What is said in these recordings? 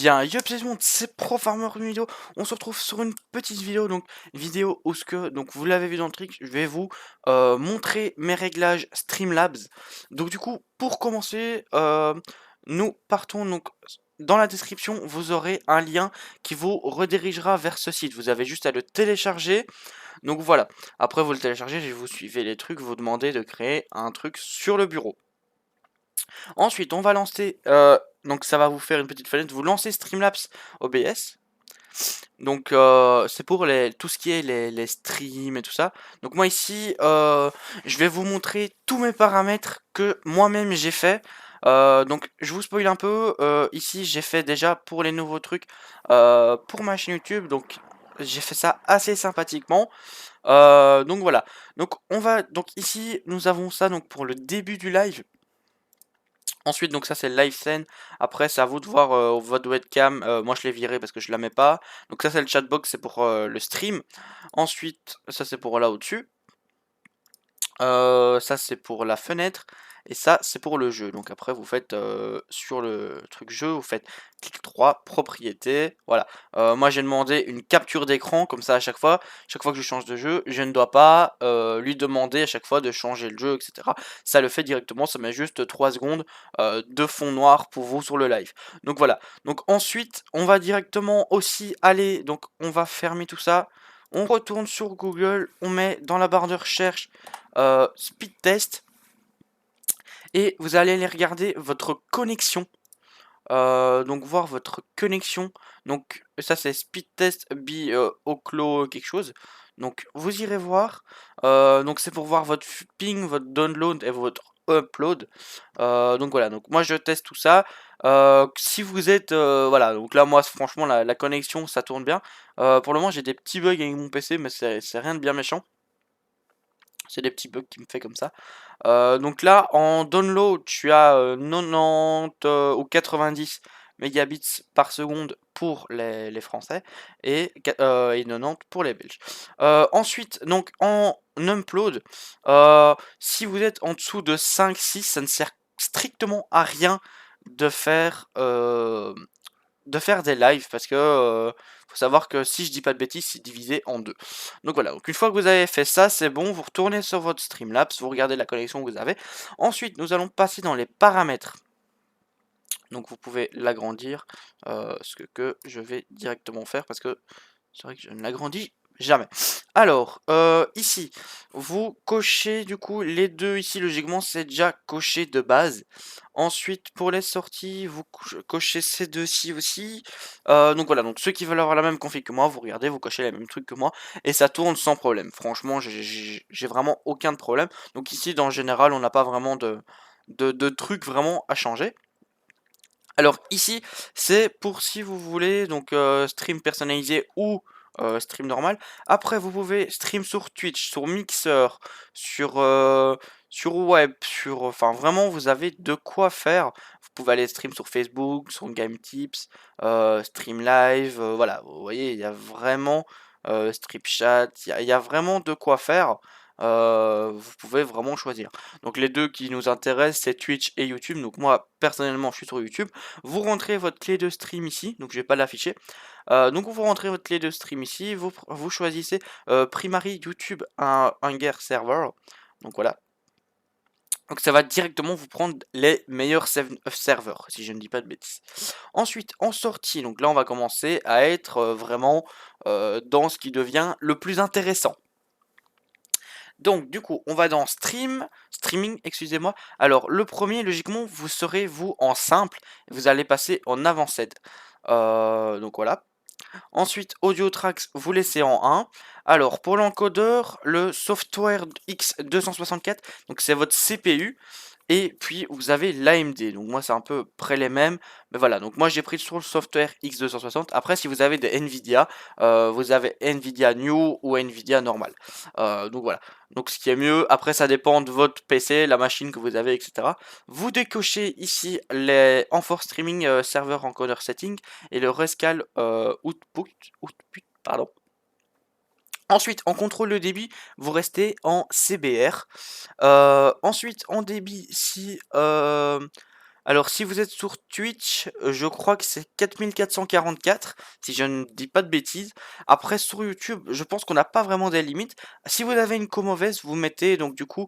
bien, yup, c'est tout le monde, c'est ProFarmer une vidéo. On se retrouve sur une petite vidéo, donc vidéo où ce que, donc vous l'avez vu dans le truc, je vais vous montrer mes réglages Streamlabs. Donc du coup, pour commencer, nous partons donc dans la description, vous aurez un lien qui vous redirigera vers ce site. Vous avez juste à le télécharger. Donc voilà. Après vous le téléchargez, vous suivez les trucs, vous demandez de créer un truc sur le bureau. Ensuite, on va lancer, donc ça va vous faire une petite fenêtre, vous lancez Streamlabs OBS. Donc c'est pour tout ce qui est les streams et tout ça. Donc moi ici, je vais vous montrer tous mes paramètres que moi-même j'ai fait. Donc je vous spoil un peu, ici j'ai fait déjà pour les nouveaux trucs pour ma chaîne YouTube. Donc j'ai fait ça assez sympathiquement. Donc voilà. Donc ici nous avons ça donc pour le début du live. Ensuite, donc ça c'est le live scene. Après, c'est à vous de voir votre webcam. Moi, je l'ai viré parce que je la mets pas. Donc ça c'est le chatbox, c'est pour le stream. Ensuite, ça c'est pour là au-dessus. Ça c'est pour la fenêtre. Et ça c'est pour le jeu. Donc après vous faites sur le truc jeu, vous faites clic 3, propriété. Voilà. Moi j'ai demandé une capture d'écran, comme ça à chaque fois que je change de jeu, je ne dois pas lui demander à chaque fois de changer le jeu, etc. Ça le fait directement, ça met juste 3 secondes de fond noir pour vous sur le live. Donc voilà. Donc ensuite on va directement aussi aller, donc on va fermer tout ça. On retourne sur Google, on met dans la barre de recherche speed test et vous allez aller regarder votre connexion. Donc voir votre connexion. Donc ça c'est speed test be Oclo quelque chose. Donc vous irez voir. Donc c'est pour voir votre ping, votre download et votre upload. Donc voilà. Donc moi je teste tout ça. Si vous êtes voilà. Donc là moi franchement la connexion ça tourne bien. Pour le moment j'ai des petits bugs avec mon PC mais c'est rien de bien méchant. C'est des petits bugs qui me fait comme ça. Donc là, en download, tu as 90 ou 90 mégabits par seconde pour les Français et 90 pour les Belges. Ensuite, donc en upload, si vous êtes en dessous de 5-6, ça ne sert strictement à rien de faire des lives parce que faut savoir que si je dis pas de bêtises, c'est divisé en deux. Donc voilà, donc une fois que vous avez fait ça, c'est bon, vous retournez sur votre Streamlabs, vous regardez la connexion que vous avez. Ensuite, nous allons passer dans les paramètres. Donc vous pouvez l'agrandir, ce que je vais directement faire parce que c'est vrai que je ne l'agrandis jamais. Alors, ici, vous cochez du coup les deux ici, logiquement c'est déjà coché de base. Ensuite, pour les sorties, vous cochez ces deux-ci aussi. Donc voilà, donc ceux qui veulent avoir la même config que moi, vous regardez, vous cochez les mêmes trucs que moi, et ça tourne sans problème. Franchement, j'ai vraiment aucun problème. Donc ici, dans le général, on n'a pas vraiment de trucs vraiment à changer. Alors ici, c'est pour si vous voulez, donc stream personnalisé ou stream normal. Après, vous pouvez stream sur Twitch, sur Mixer, sur Web, enfin vraiment, vous avez de quoi faire. Vous pouvez aller stream sur Facebook, sur Game Tips, Stream Live, voilà. Vous voyez, il y a vraiment Stream Chat, il y a vraiment de quoi faire. Vous pouvez vraiment choisir. Donc les deux qui nous intéressent, c'est Twitch et YouTube. Donc moi, personnellement, je suis sur YouTube. Vous rentrez votre clé de stream ici, donc je vais pas l'afficher. Donc vous rentrez votre clé de stream ici, vous choisissez Primary YouTube Hunger Server. Donc voilà. Donc ça va directement vous prendre les meilleurs serveurs, si je ne dis pas de bêtises. Ensuite, en sortie, donc là on va commencer à être vraiment dans ce qui devient le plus intéressant. Donc du coup, on va dans streaming, excusez-moi. Alors le premier, logiquement, vous serez vous en simple, vous allez passer en avanced. Donc voilà. Ensuite, audio tracks, vous laissez en 1. Alors pour l'encodeur, le software X264, donc c'est votre CPU. Et puis vous avez l'AMD, donc moi c'est un peu près les mêmes, mais voilà, donc moi j'ai pris sur le software X260. Après si vous avez des Nvidia, vous avez Nvidia New ou Nvidia normal. Donc voilà, donc ce qui est mieux, après ça dépend de votre PC, la machine que vous avez, etc. Vous décochez ici les Enforce Streaming Server Encoder Setting et le Rescal Output, pardon. Ensuite, en contrôle de débit, vous restez en CBR. Ensuite, en débit, si Alors, si vous êtes sur Twitch, je crois que c'est 4444, si je ne dis pas de bêtises. Après, sur YouTube, je pense qu'on n'a pas vraiment des limites. Si vous avez une co mauvaise, vous mettez donc du coup,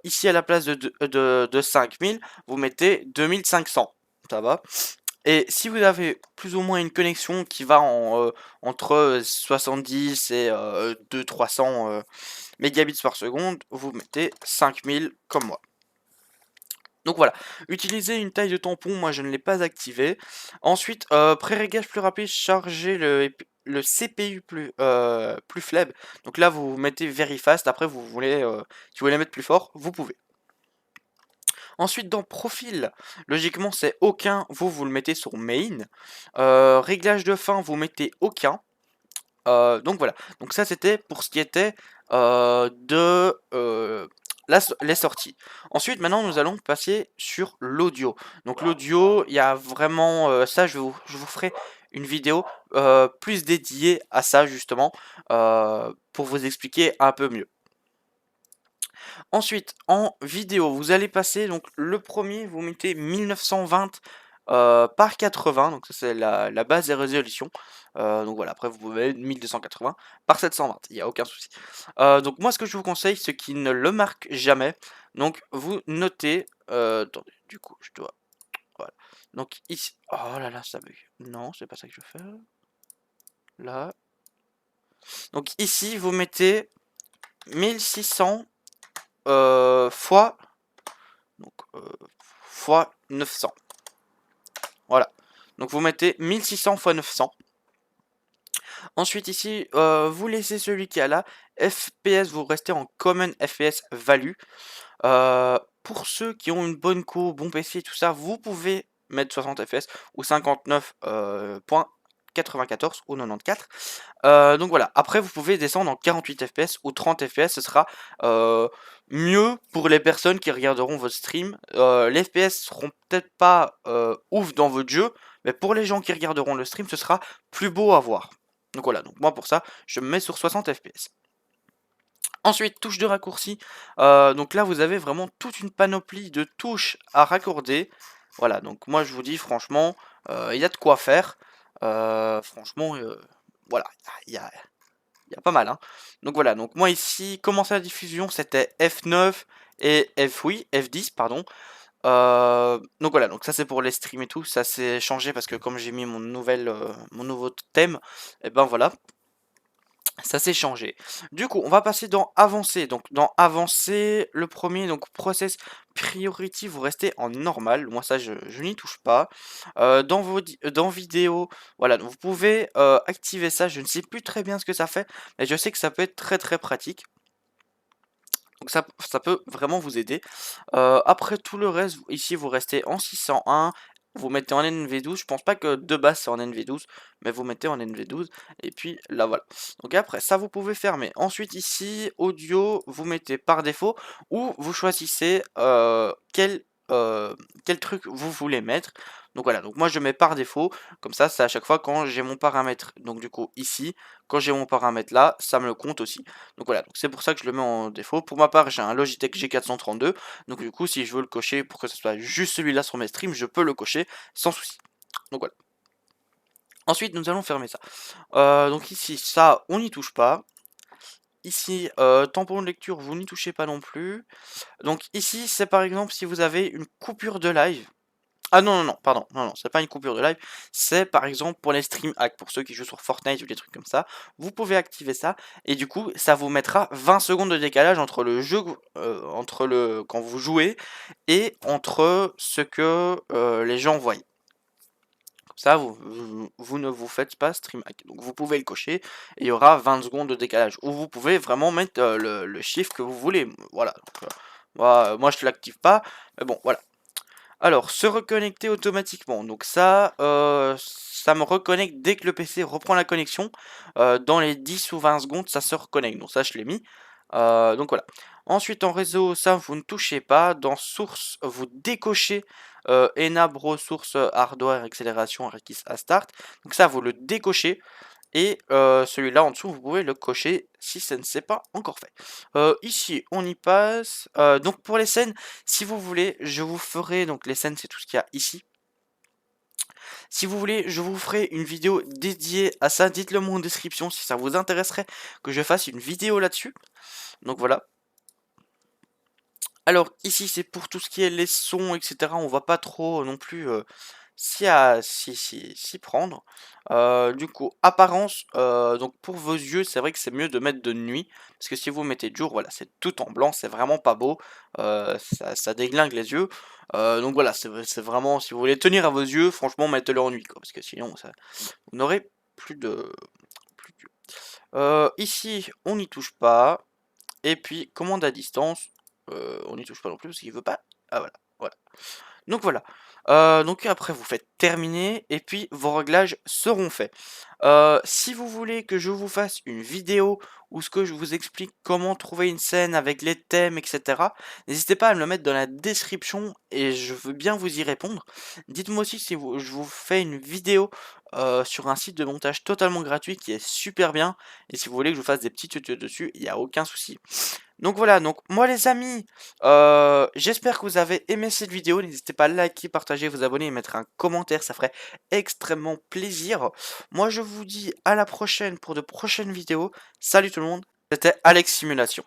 ici à la place de 5000, vous mettez 2500. Ça va? Et si vous avez plus ou moins une connexion qui va entre 70 et 200-300 mégabits par seconde, vous mettez 5000 comme moi. Donc voilà, utiliser une taille de tampon, moi je ne l'ai pas activé. Ensuite, pré-réglage plus rapide, charger le CPU plus faible. Donc là, vous mettez very fast. Après, si vous voulez mettre plus fort, vous pouvez. Ensuite, dans profil, logiquement, c'est aucun. Vous le mettez sur main. Réglage de fin, vous mettez aucun. Donc voilà. Donc ça, c'était pour ce qui était les sorties. Ensuite, maintenant, nous allons passer sur l'audio. Donc l'audio, il y a vraiment ça. Je vous ferai une vidéo plus dédiée à ça justement pour vous expliquer un peu mieux. Ensuite, en vidéo, vous allez passer, donc le premier, vous mettez 1920 par 80, donc ça c'est la base des résolutions. Donc voilà, après vous pouvez mettre 1280 par 720, il n'y a aucun souci. Donc moi ce que je vous conseille, ce qui ne le marque jamais, donc vous notez, attendez, du coup je dois, voilà. Donc ici, oh là là, ça bug. Non, c'est pas ça que je veux faire. Là. Donc ici, vous mettez 1600 fois, donc, fois 900. Voilà. Donc vous mettez 1600 fois 900. Ensuite ici, vous laissez celui qui a là. FPS, vous restez en Common FPS Value. Pour ceux qui ont une bonne co, bon PC et tout ça, vous pouvez mettre 60 FPS ou 59.94 ou 94. Donc voilà, après vous pouvez descendre en 48 FPS ou 30 FPS, ce sera mieux pour les personnes qui regarderont votre stream. Les FPS seront peut-être pas ouf dans votre jeu, mais pour les gens qui regarderont le stream, ce sera plus beau à voir. Donc voilà, donc moi pour ça, je me mets sur 60 FPS. Ensuite, touche de raccourci. Donc là, vous avez vraiment toute une panoplie de touches à raccorder. Voilà, donc moi je vous dis franchement, il y a de quoi faire. Franchement, voilà, il y a pas mal. Hein. Donc voilà, donc moi ici, commencer la diffusion, c'était F9 et F10, pardon. Donc voilà, donc ça c'est pour les streams et tout, ça s'est changé parce que comme j'ai mis mon nouveau thème, et ben voilà, ça s'est changé. Du coup, on va passer dans Avancer. Donc, dans Avancer, le premier, donc Process Priority, vous restez en normal. Moi, ça, je n'y touche pas. Dans Vidéo, voilà, donc vous pouvez activer ça. Je ne sais plus très bien ce que ça fait, mais je sais que ça peut être très très pratique. Donc ça peut vraiment vous aider. Après tout le reste, ici vous restez en 601, vous mettez en NV12. Je pense pas que de base c'est en NV12, mais vous mettez en NV12. Et puis là voilà. Donc après ça vous pouvez fermer. Ensuite ici, audio, vous mettez par défaut ou vous choisissez quel truc vous voulez mettre. Donc voilà, donc moi je mets par défaut, comme ça c'est à chaque fois quand j'ai mon paramètre. Donc du coup ici, quand j'ai mon paramètre là, ça me le compte aussi. Donc voilà, donc c'est pour ça que je le mets en défaut. Pour ma part, j'ai un Logitech G432. Donc du coup, si je veux le cocher pour que ce soit juste celui-là sur mes streams, je peux le cocher sans souci. Donc voilà. Ensuite, nous allons fermer ça. Donc ici, ça, on n'y touche pas. Ici, tampon de lecture, vous n'y touchez pas non plus. Donc ici, c'est par exemple si vous avez une coupure de live. Ah non, non, non, pardon, non, non, c'est pas une coupure de live, c'est par exemple pour les stream hacks, pour ceux qui jouent sur Fortnite ou des trucs comme ça, vous pouvez activer ça, et du coup, ça vous mettra 20 secondes de décalage entre le jeu, quand vous jouez, et entre ce que les gens voient. Comme ça, vous ne vous faites pas stream hack. Donc vous pouvez le cocher, et il y aura 20 secondes de décalage. Ou vous pouvez vraiment mettre le chiffre que vous voulez, voilà. Donc, moi je ne l'active pas, mais bon, voilà. Alors, se reconnecter automatiquement. Donc ça, ça me reconnecte dès que le PC reprend la connexion. Dans les 10 ou 20 secondes, ça se reconnecte. Donc ça, je l'ai mis. Donc voilà. Ensuite, en réseau, ça, vous ne touchez pas. Dans source, vous décochez Enable ressources hardware accélération requise à start. Donc ça, vous le décochez. Et celui-là en dessous, vous pouvez le cocher si ça ne s'est pas encore fait. Ici, on y passe. Donc pour les scènes, si vous voulez, je vous ferai, donc les scènes c'est tout ce qu'il y a ici. Si vous voulez, je vous ferai une vidéo dédiée à ça. Dites-le moi en description si ça vous intéresserait que je fasse une vidéo là-dessus. Donc voilà. Alors ici c'est pour tout ce qui est les sons, etc. On va pas trop non plus s'y prendre. Du coup, apparence, donc pour vos yeux, c'est vrai que c'est mieux de mettre de nuit. Parce que si vous mettez de jour, voilà, c'est tout en blanc, c'est vraiment pas beau. Ça déglingue les yeux. Donc voilà, c'est vraiment, si vous voulez tenir à vos yeux, franchement, mettez-le en nuit, quoi. Parce que sinon, vous n'aurez plus de... Plus d'yeux. Ici, on n'y touche pas. Et puis, commande à distance, on n'y touche pas non plus parce qu'il veut pas. Ah voilà, voilà. Donc voilà. Donc après vous faites terminer et puis vos réglages seront faits. Si vous voulez que je vous fasse une vidéo où ce que je vous explique comment trouver une scène avec les thèmes, etc., n'hésitez pas à me le mettre dans la description et je veux bien vous y répondre. Dites-moi aussi si je vous fais une vidéo sur un site de montage totalement gratuit qui est super bien. Et si vous voulez que je vous fasse des petits tutos dessus, il n'y a aucun souci. Donc voilà, donc moi les amis, j'espère que vous avez aimé cette vidéo. N'hésitez pas à liker, partager, vous abonner et mettre un commentaire, ça ferait extrêmement plaisir. Moi je vous dis à la prochaine pour de prochaines vidéos. Salut tout le monde, c'était Alex Simulation.